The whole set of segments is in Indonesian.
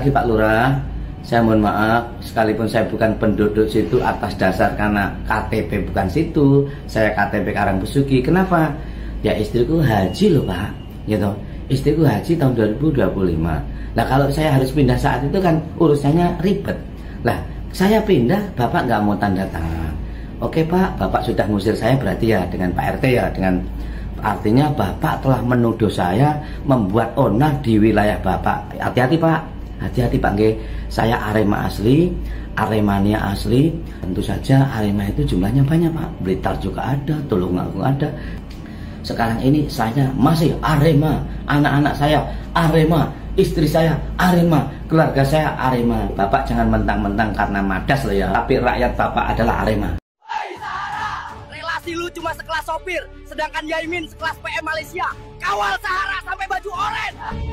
Lagi Pak Lurah, saya mohon maaf, sekalipun saya bukan penduduk situ atas dasar karena KTP bukan situ, saya KTP Karangbesuki. Kenapa? Ya istriku haji loh Pak, gitu. Istriku haji tahun 2025. Nah kalau saya harus pindah saat itu kan urusannya ribet. Lah saya pindah, Bapak nggak mau tanda tangan. Oke Pak, Bapak sudah ngusir saya berarti ya dengan Pak RT ya, dengan artinya Bapak telah menuduh saya membuat onar di wilayah Bapak. Hati-hati Pak. Hati-hati Pak Nge, saya Arema asli, Aremania asli. Tentu saja Arema itu jumlahnya banyak Pak. Blitar juga ada, Tulungagung ada. Sekarang ini saya masih Arema, anak-anak saya Arema, istri saya Arema, keluarga saya Arema. Bapak jangan mentang-mentang karena madas loh ya, tapi rakyat Bapak adalah Arema. Relasi lu cuma sekelas sopir, sedangkan Yaimin sekelas PM Malaysia. Kawal Sahara sampai baju oranye.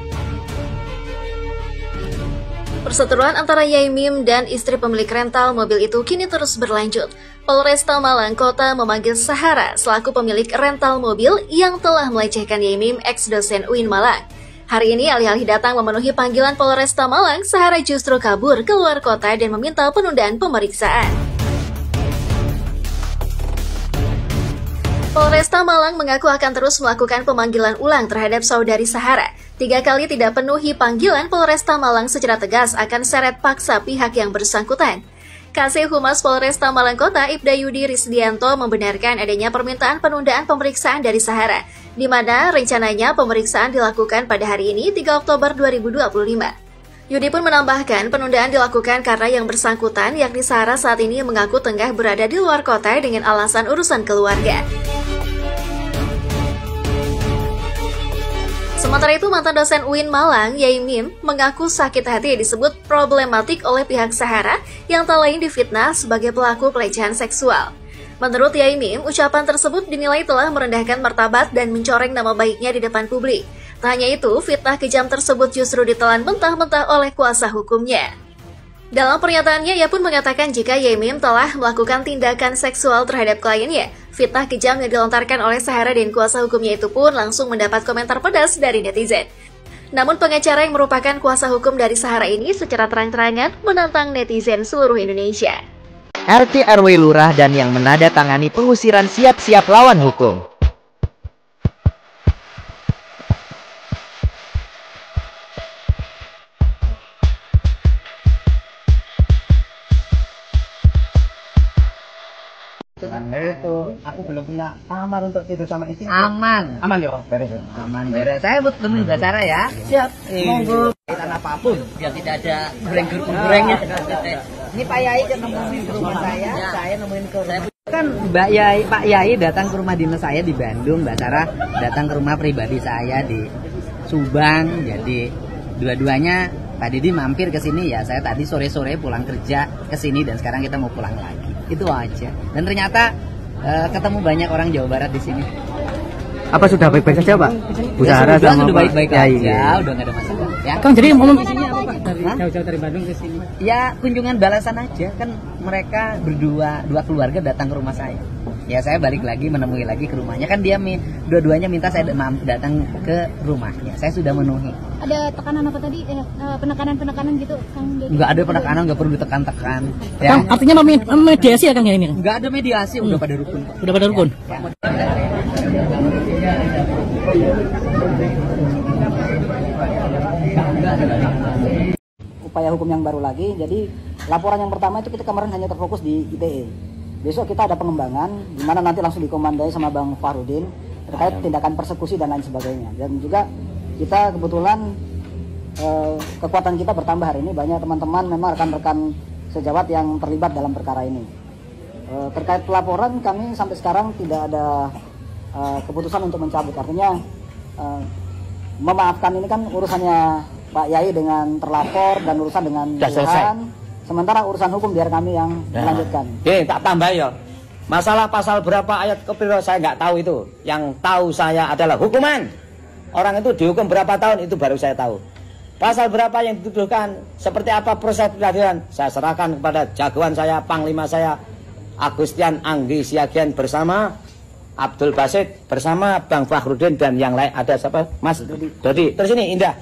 Perseteruan antara Yaimim dan istri pemilik rental mobil itu kini terus berlanjut. Polresta Malang Kota memanggil Sahara selaku pemilik rental mobil yang telah melecehkan Yaimim ex-dosen UIN Malang. Hari ini alih-alih datang memenuhi panggilan Polresta Malang, Sahara justru kabur keluar kota dan meminta penundaan pemeriksaan. Polresta Malang mengaku akan terus melakukan pemanggilan ulang terhadap saudari Sahara. 3 kali tidak penuhi panggilan, Polresta Malang secara tegas akan seret paksa pihak yang bersangkutan. Kasih Humas Polresta Malang Kota Ibda Yudi Risdianto membenarkan adanya permintaan penundaan pemeriksaan dari Sahara, di mana rencananya pemeriksaan dilakukan pada hari ini 3 Oktober 2025. Yudi pun menambahkan penundaan dilakukan karena yang bersangkutan yakni Sahara saat ini mengaku tengah berada di luar kota dengan alasan urusan keluarga. Sementara itu, mantan dosen UIN Malang, Yaimim, mengaku sakit hati disebut problematik oleh pihak Sahara yang tak lain difitnah sebagai pelaku pelecehan seksual. Menurut Yaimim, ucapan tersebut dinilai telah merendahkan martabat dan mencoreng nama baiknya di depan publik. Tak hanya itu, fitnah kejam tersebut justru ditelan mentah-mentah oleh kuasa hukumnya. Dalam pernyataannya, ia pun mengatakan jika Yaimim telah melakukan tindakan seksual terhadap kliennya. Fitnah kejam yang dilontarkan oleh Sahara dan kuasa hukumnya itu pun langsung mendapat komentar pedas dari netizen. Namun pengacara yang merupakan kuasa hukum dari Sahara ini secara terang-terangan menantang netizen seluruh Indonesia. RT RW Lurah dan yang menandatangani pengusiran siap-siap lawan hukum. Itu aku belum punya kamar untuk tidur sama istri. Aman Ya, beres. aman beres. Saya buat temui Mbak Sarah ya. Siap. Monggo kaitan apapun biar tidak ada goreng-gorengnya. Ini Pak Yai nemuin ke rumah saya nemuin ke rumah. Kan Mbak Yai, Pak Yai datang ke rumah dinas saya di Bandung, Mbak Sarah datang ke rumah pribadi saya di Subang. Jadi dua-duanya Pak Didi mampir ke sini ya. Saya tadi sore-sore pulang kerja ke sini dan sekarang kita mau pulang lagi. Itu aja. Dan ternyata ketemu banyak orang Jawa Barat di sini. Apa sudah baik-baik saja Pak? Bu Sahara sama sudah baik-baik Pak aja, udah nggak ada masalah. Ya. Kang, jadi mau Di sini apa Pak? Jauh-jauh dari Bandung ke sini. Ya kunjungan balasan aja kan mereka berdua, dua keluarga datang ke rumah saya. Ya saya balik lagi menemui lagi ke rumahnya kan dia dua-duanya minta saya datang ke rumahnya. Saya sudah memenuhi. Ada tekanan apa tadi? Penekanan gitu, Kang? Nggak ada penekanan, nggak perlu ditekan-tekan. Ya. Kang, artinya mediasi ya Kang ya ini? Nggak ada mediasi, udah pada rukun. Udah pada rukun. Ya. Upaya hukum yang baru lagi, jadi laporan yang pertama itu kita kemarin hanya terfokus di ITE. Besok kita ada pengembangan, di mana nanti langsung dikomandai sama Bang Farudin terkait tindakan persekusi dan lain sebagainya. Dan juga kita kebetulan kekuatan kita bertambah hari ini, banyak teman-teman memang rekan-rekan sejawat yang terlibat dalam perkara ini. Terkait pelaporan kami sampai sekarang tidak ada keputusan untuk mencabut, artinya memaafkan ini kan urusannya Pak Yai dengan terlapor dan urusan dengan Tuhan. Sementara urusan hukum biar kami yang melanjutkan. Oke, tak tambah ya. Masalah pasal berapa ayat kepiro saya nggak tahu itu. Yang tahu saya adalah hukuman. Orang itu dihukum berapa tahun itu baru saya tahu. Pasal berapa yang dituduhkan, seperti apa proses peradilan, saya serahkan kepada jagoan saya, panglima saya, Agustian Anggi Siagian bersama Abdul Basit, bersama Bang Fakhrudin dan yang lain. Ada siapa? Mas Dodi. Terus ini Indah.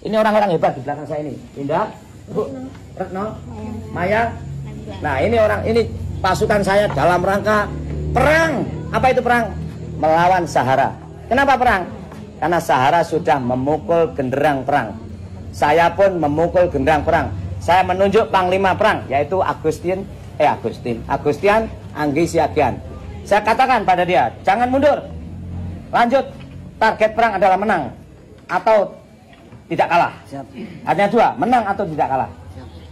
Ini orang-orang hebat di belakang saya ini. Indah, Bu Retno, Maya. Nah, ini pasukan saya dalam rangka perang. Apa itu perang? Melawan Sahara. Kenapa perang? Karena Sahara sudah memukul genderang perang. Saya pun memukul genderang perang. Saya menunjuk panglima perang, yaitu Agustian Anggi Siagian. Saya katakan pada dia, jangan mundur. Lanjut, target perang adalah menang atau tidak kalah. Artinya dua, menang atau tidak kalah.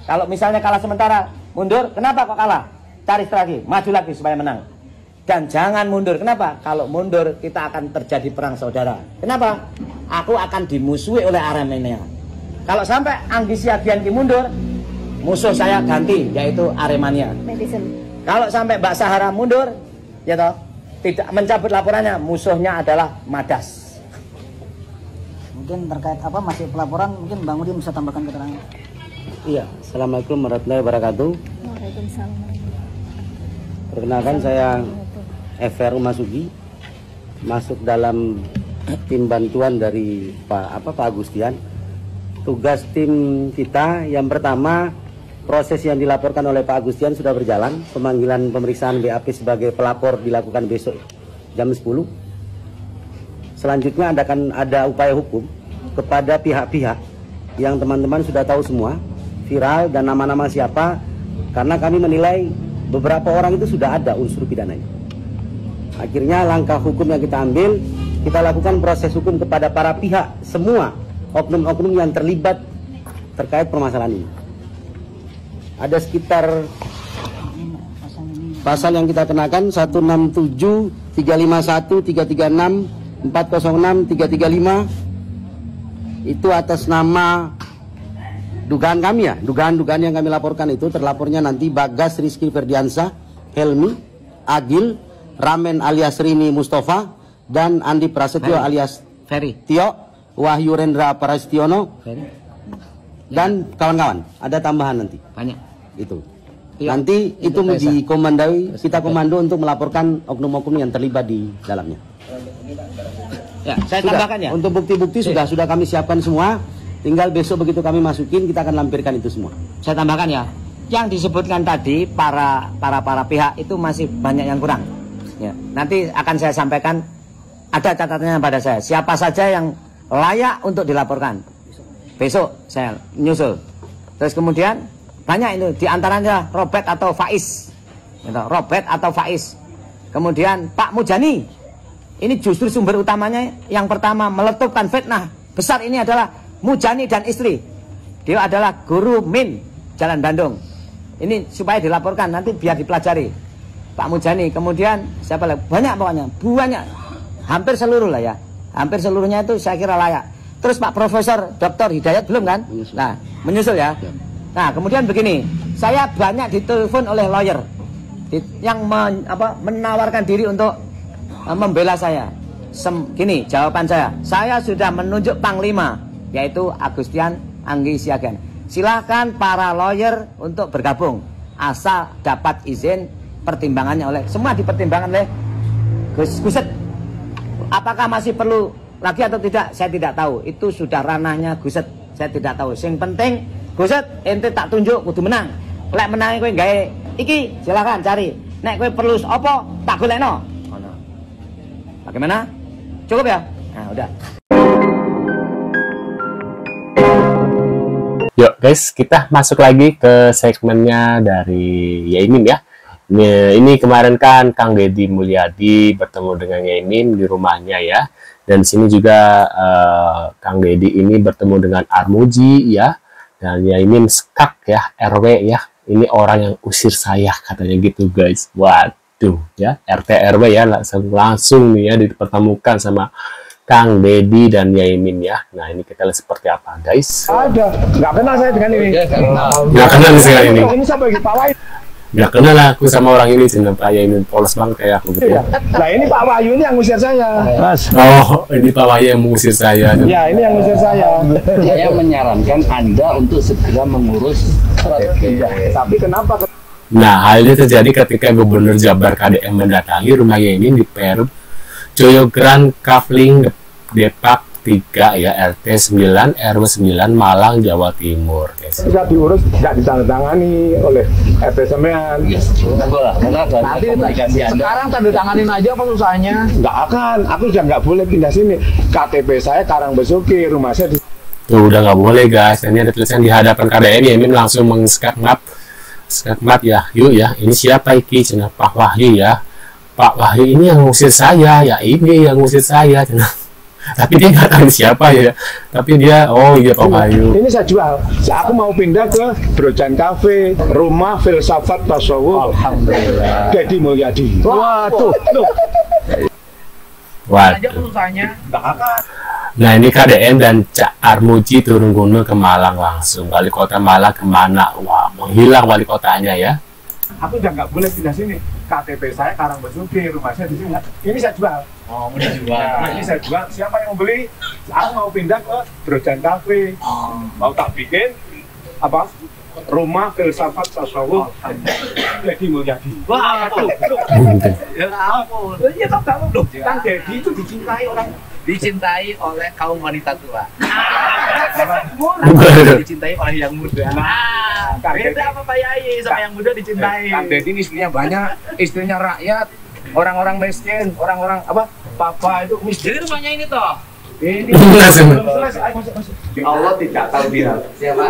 Kalau misalnya kalah sementara, mundur. Kenapa kok kalah? Cari strategi, maju lagi supaya menang. Dan jangan mundur. Kenapa? Kalau mundur kita akan terjadi perang saudara. Kenapa? Aku akan dimusuhi oleh Aremania. Kalau sampai Anggi Siagian mundur, musuh saya ganti, yaitu Aremania. Kalau sampai Mbak Sahara mundur, ya toh, tidak mencabut laporannya, musuhnya adalah Madas. Mungkin terkait apa masih pelaporan, mungkin Bang Udin bisa tambahkan keterangan. Iya, Assalamualaikum warahmatullahi wabarakatuh. Waalaikumsalam. Perkenalkan saya FR Masuki, masuk dalam tim bantuan dari Pak Agustian. Tugas tim kita yang pertama, proses yang dilaporkan oleh Pak Agustian sudah berjalan. Pemanggilan pemeriksaan BAP sebagai pelapor dilakukan besok jam 10. Selanjutnya akan ada upaya hukum kepada pihak-pihak yang teman-teman sudah tahu semua, viral dan nama-nama siapa, karena kami menilai beberapa orang itu sudah ada unsur pidananya. Akhirnya langkah hukum yang kita ambil, kita lakukan proses hukum kepada para pihak, semua oknum-oknum yang terlibat terkait permasalahan ini. Ada sekitar pasal yang kita kenakan 167, 351, 336, 406, 335 itu atas nama dugaan kami ya, dugaan yang kami laporkan itu. Terlapornya nanti Bagas Rizky Ferdiansyah, Helmi, Agil, Ramen alias Rini Mustafa, dan Andi Prasetyo alias Ferry, Tio, Wahyu Rendra Parastiono, dan kawan-kawan. Ada tambahan nanti. Banyak. Itu. Tio, nanti itu dikomandoi, kita komando untuk melaporkan oknum-oknum yang terlibat di dalamnya. Ya, saya sudah, tambahkan ya. Untuk bukti-bukti sudah kami siapkan semua. Tinggal besok begitu kami masukin, kita akan lampirkan itu semua. Saya tambahkan ya. Yang disebutkan tadi para pihak itu masih banyak yang kurang. Ya, nanti akan saya sampaikan, ada catatannya pada saya. Siapa saja yang layak untuk dilaporkan. Besok saya nyusul. Terus kemudian banyak itu, diantaranya Robert atau Faiz. Robert atau Faiz. Kemudian Pak Mujani. Ini justru sumber utamanya. Yang pertama meletupkan fitnah besar ini adalah Mujani dan istri. Dia adalah guru Min Jalan Bandung. Ini supaya dilaporkan, nanti biar dipelajari. Pak Mujani, kemudian siapa lagi? Banyak pokoknya, banyak. Hampir seluruh lah ya. Hampir seluruhnya itu saya kira layak. Terus Pak Profesor Dr. Hidayat belum kan? Menyusul. Nah, menyusul ya. Nah, kemudian begini, saya banyak ditelepon oleh lawyer yang menawarkan diri untuk membela saya. Gini jawaban saya sudah menunjuk panglima, yaitu Agustian Anggi Siagian. Silakan para lawyer untuk bergabung, asal dapat izin pertimbangannya oleh, semua dipertimbangkan oleh Guset. Apakah masih perlu lagi atau tidak, saya tidak tahu. Itu sudah ranahnya Guset, saya tidak tahu. Yang penting Guset, ente tak tunjuk kudu menang. Lek menang kowe gawe iki, silakan cari. Nek kowe perlu apa, tak golekno. Ngono. Bagaimana? Cukup ya? Nah, udah. Yuk guys, kita masuk lagi ke segmennya dari Yaimin ya. Ini kemarin kan Kang Deddy Mulyadi bertemu dengan Yaimin di rumahnya ya. Dan sini juga Kang Deddy ini bertemu dengan Armuji ya. Dan Yaimin skak ya, RW ya. Ini orang yang usir saya katanya gitu guys. Waduh ya, RT RW ya langsung nih ya dipertemukan sama Kang Deddy dan Yaimin ya. Nah ini kita lihat seperti apa guys. Ada, nggak kenal saya dengan ini. Nggak kenal dengan ini. Ini siapa lagi Pak Wahyu? Nggak kenal aku sama orang ini sih, Pak Yaimin polos banget kayak aku gitu ya. Nah ini Pak Wahyu ini yang ngusir saya. Mas. Oh ini Pak Wahyu yang mengusir saya. Ya ini yang ngusir saya. Saya menyarankan Anda untuk segera mengurus strategi. Tapi kenapa? Nah hal ini terjadi ketika Gubernur Jabar KDM mendatangi rumah Yaimin di Perum Joyogran Kavling Depak 3 ya, RT 9 RW 9 Malang, Jawa Timur, guys. Bisa diurus, nggak ditandatangani oleh RT sampean. Sekarang tanda tanganin aja apa susahnya? Nggak akan, aku sudah nggak boleh pindah sini. KTP saya Karangbesuki, rumah saya di... Tuh udah nggak boleh guys. Ini ada tulisan di hadapan KDN, Yamin langsung mengskakmat ya, yuk ya. Ini siapa iki? Cina Pak Wahyu ya. Pak Wahyu ini yang ngusir saya, ya ini yang ngusir saya. Tapi dia nggak tahu siapa ya. Tapi dia, oh iya Pak Wahyu. Ini saya jual. Aku mau pindah ke Brojan Cafe, rumah filsafat tasawuf. Alhamdulillah. Deddy Mulyadi. Waduh. Waduh. Nggak akan. Nah ini KDN dan Cak Armuji turun gunung ke Malang langsung. Wali kota Malang kemana? Wah, menghilang wali kotanya ya. Aku udah nggak boleh pindah sini. KTP saya Karangbesuki, rumah saya di sini. Ini saya jual. Oh, udah jual. Nah, ini saya jual. Siapa yang mau beli? Aku mau pindah ke Brojan Cafe. Mau tak bikin apa? Rumah filsafat tasawuf. Deddy Mulyadi. Wah, tuh. Ya ampun. Iya tak tahu loh. Kan Deddy itu dicintai oleh kaum wanita tua. Dicintai oleh yang muda. Beda apa Pak Yai sama yang muda dicintai? Kang Deddy ini istrinya banyak, istrinya rakyat, orang-orang miskin, orang-orang apa? Papa itu miskin. Jadi rumahnya ini toh. Ini Masuk. Allah tidak tahu dia. Siapa?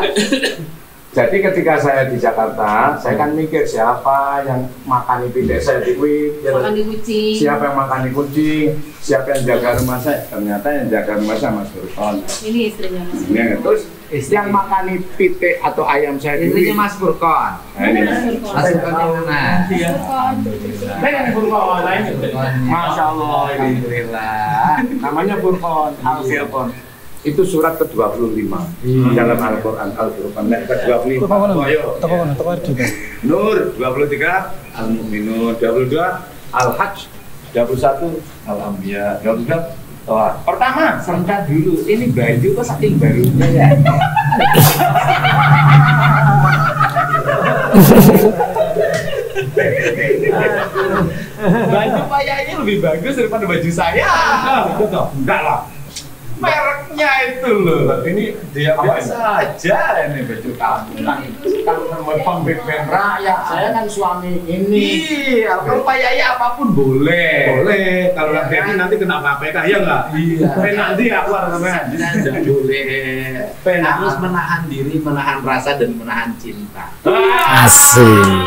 Jadi ketika saya di Jakarta, saya kan mikir siapa yang makan di desa di Makan di kucing. siapa yang makan di kucing, siapa yang jaga rumah saya. Ternyata yang jaga rumah saya Mas Burkon. Ini istrinya Mas. Ini terus yang makan pitik atau ayam saya di Istrinya Mas Burkon. Nah, ini. Mas Burkon yang mana? Ini Burkon. Masya Allah, alhamdulillah. Namanya Burkon, Al-Furqan. Itu surat ke-25 dalam Al-Quran, Al-Furqan ke-25. Nur 23, Al-Mu'minun 22, Al-Hajj 21, Al-Anbiya 22. Pertama, serentak dulu. Ini baju kok saking barunya ya. Baju Pak Yai lebih bagus daripada baju saya. Enggak lah. Mereknya itu loh. Ini dia biasa aja ini baju kamu. Kan pemimpin rakyat. Saya kan suami ini. Iya, kalau Pak Yai apapun boleh. Boleh. Kalau nanti kena KPK ya nggak? Iya. Nanti aku harus namanya. Tidak boleh. Harus menahan diri, menahan rasa dan menahan cinta. Asik.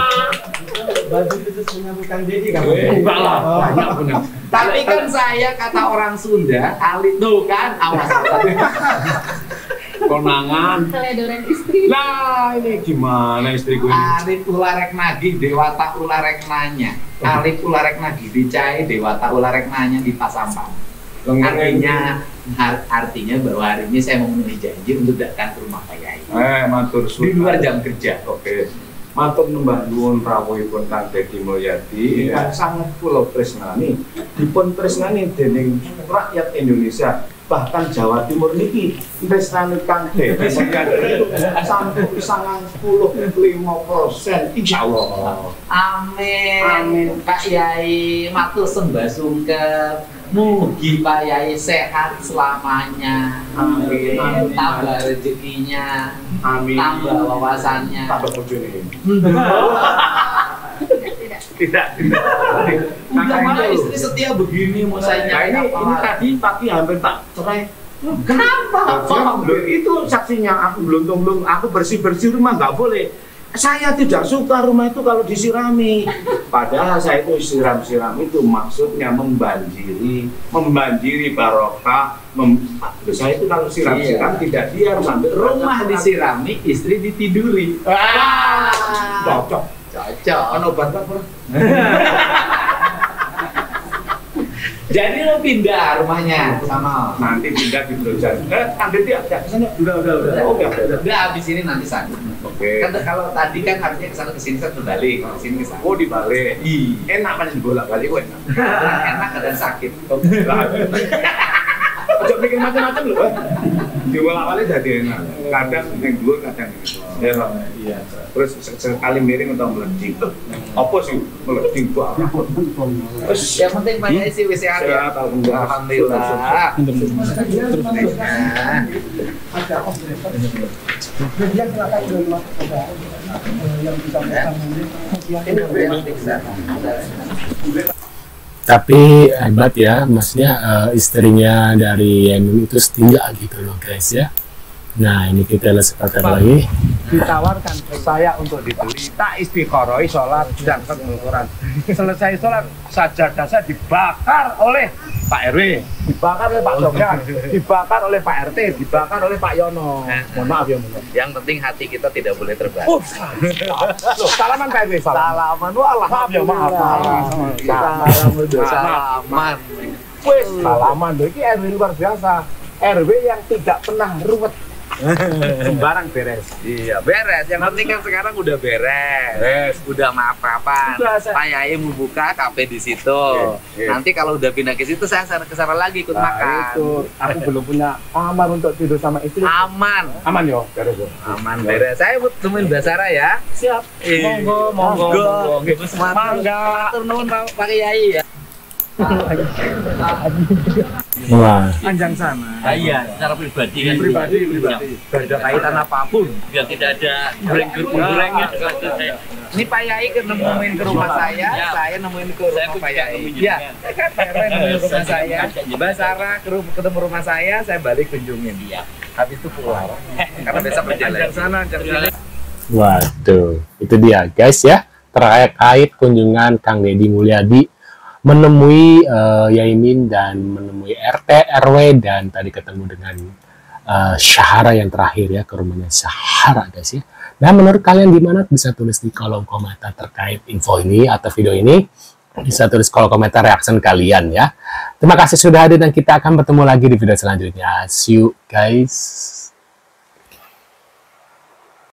Baju itu punya bukan Deddy kan? Enggak lah. Banyak benar. Tapi kan saya kata orang Sunda, alit tuh kan, awas. Konangan. Teledoran istri. Lah ini gimana istriku ini? Alit ularek nagih, dewata ularek nanya. Alit ularek nagih, dicai dewata ularek nanya di Pasampang. Artinya bahwa hari ini saya memenuhi janji untuk datang ke rumah Pak Yai. Matur Di luar jam kerja. Oke. Matur nembah nuwun rawuhipun Kang Deddy Mulyadi ingkang sanget kula tresnani, dipun tresnani dening rakyat Indonesia, bahkan Jawa Timur niki tresnani Kang Deddy Mulyadi sampai 95%, insyaallah. Amin. Amin. Pak Yai matur sembah sungkem. Mugi Pak Yai sehat selamanya. Amin. Tambah rezekinya. Amin. Tambah wawasannya. Tambah bojone. Tidak. Udah mana istri setia begini mau saya nyari ini tadi pagi hampir tak cerai. Kenapa? Itu saksinya. Aku belum aku bersih rumah nggak boleh. Saya tidak suka rumah itu kalau disirami. Padahal saya itu siram itu maksudnya membanjiri barokah. Saya itu kalau siram tidak diam sampai rumah disirami, istri ditiduri. Cocok. Kan obat apa? Jadi lo pindah rumahnya sama nanti pindah di Brojan. Nanti dia kesana. Udah habis ini nanti sana. Oke. Kan kalau tadi kan artinya kesana kesini saya berbalik, kesini kesana. Oh dibalik. Enak kan dibolak-balik enak. Enak dan sakit. Ojo mikir macam-macam loh. Diwolak-walik dadi enak. Kadang ning dhuwur, kadang ning bawah. Ya, Pak. Iya. Terus sekali miring atau meleding. Apa sih meleding banget? Terus yang penting Pak Yai sih wis sehat ya. Alhamdulillah. Tapi hebat ya, maksudnya istrinya dari Yamin itu setia gitu loh guys ya. Nah ini kita lihat sebentar lagi. Ditawarkan saya untuk dibeli, tak istiqoroi sholat dan Quran. Selesai sholat sajadah saya dibakar oleh Pak RW, dibakar oleh Pak Sofyan, dibakar oleh Pak RT, dibakar oleh Pak Yono. Mohon maaf ya, Yang penting hati kita tidak boleh terbakar. Salaman Pak RW, salaman. Wah, maaf ya, maaf. Salaman. Wes, salaman. Ini RW luar biasa. RW yang tidak pernah ruwet. Sembarang beres. Iya, beres. Yang penting kan sekarang udah beres. Udah maaf-maafan. Pak Yai membuka kafe di situ. Nanti kalau udah pindah ke situ saya ke sana lagi ikut makan. Itu aku belum punya kamar untuk tidur sama istri. Aman. Aman yo, beres yo. Aman beres. Saya temuin Mbak Sarah ya. Siap. Monggo. Mangga. Matur nuwun Pak Yai ya. Wah. Panjang sana. Iya, secara pribadi kan. Pribadi. Gak ada kaitan apapun. Biar tidak ada goreng-gorengnya. Ini Pak Yai nemuin ke rumah saya nemuin ke rumah Pak Yai. Iya, kan Pak RW nemuin rumah saya. Mbak Sarah ketemu rumah saya balik kunjungin. Iya. Habis itu pulang. Karena besok kerja lagi. Waduh, itu dia guys ya, terkait kunjungan Kang Deddy Mulyadi menemui Yaimin dan menemui RT, RW, dan tadi ketemu dengan Syahara yang terakhir ya, ke rumahnya Syahara guys ya. Nah menurut kalian gimana? Bisa tulis di kolom komentar terkait info ini atau video ini. Bisa tulis kolom komentar reaction kalian ya. Terima kasih sudah hadir dan kita akan bertemu lagi di video selanjutnya. See you guys.